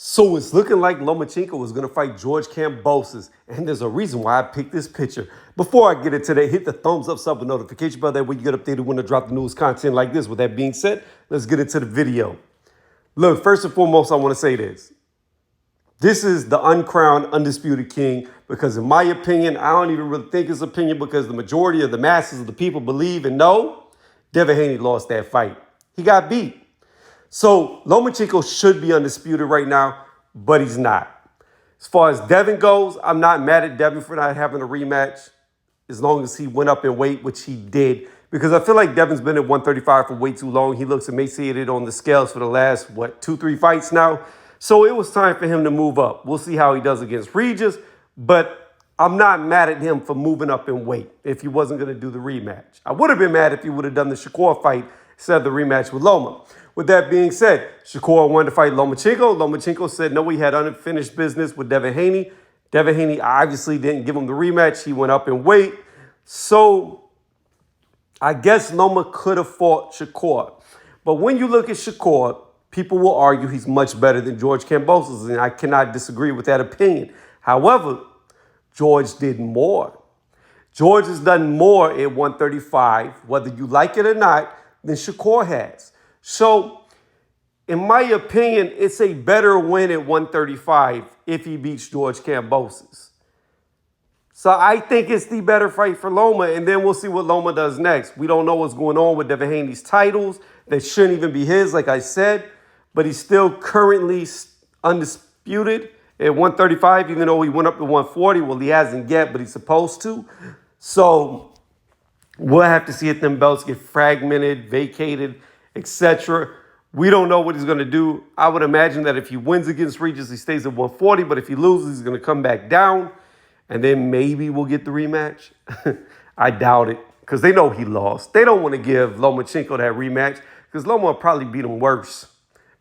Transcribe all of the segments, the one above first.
So it's looking like Lomachenko is going to fight George Kambosos. And there's a reason why I picked this picture. Before I get into that, hit the thumbs up, sub, and notification bell. That way you get updated when I drop the news content like this. With that being said, let's get into the video. Look, first and foremost, I want to say this. This is the uncrowned, undisputed king because in my opinion, I don't even really think it's opinion because the majority of the masses of the people believe and know Devin Haney lost that fight. He got beat. So Lomachenko should be undisputed right now, but he's not. As far as Devin goes, I'm not mad at Devin for not having a rematch as long as he went up in weight, which he did. Because I feel like Devin's been at 135 for way too long. He looks emaciated on the scales for the last, 2-3 fights now. So it was time for him to move up. We'll see how he does against Regis, but I'm not mad at him for moving up in weight if he wasn't going to do the rematch. I would have been mad if he would have done the Shakur fight instead of the rematch with Loma. With that being said, Shakur wanted to fight Lomachenko. Lomachenko said no, he had unfinished business with Devin Haney. Devin Haney obviously didn't give him the rematch. He went up in weight. So I guess Loma could have fought Shakur. But when you look at Shakur, people will argue he's much better than George Kambosos, and I cannot disagree with that opinion. However, George did more. George has done more at 135, whether you like it or not, than Shakur has. So, in my opinion, it's a better win at 135 if he beats George Kambosos. So I think it's the better fight for Loma, and then we'll see what Loma does next. We don't know what's going on with Devin Haney's titles. That shouldn't even be his, like I said, but he's still currently undisputed at 135, even though he went up to 140. Well, he hasn't yet, but he's supposed to. So we'll have to see if them belts get fragmented, vacated, etc. We don't know what he's going to do. I would imagine that if he wins against Regis, he stays at 140, but if he loses, he's going to come back down, and then maybe we'll get the rematch. I doubt it, because they know he lost. They don't want to give Lomachenko that rematch, because Loma will probably beat him worse.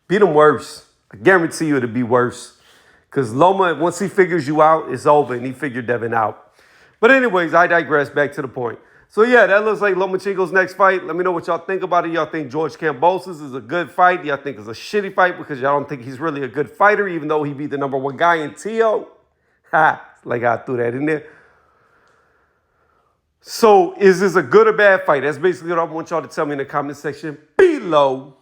Beat him worse. I guarantee you it'll be worse. Because Loma, once he figures you out, it's over, and he figured Devin out. But anyways, I digress. Back to the point. So yeah, that looks like Lomachenko's next fight. Let me know what y'all think about it. Y'all think George Kambosos is a good fight? Y'all think it's a shitty fight because y'all don't think he's really a good fighter, even though he beat the #1 guy in TO? Ha! Like I threw that in there. So is this a good or bad fight? That's basically what I want y'all to tell me in the comment section below.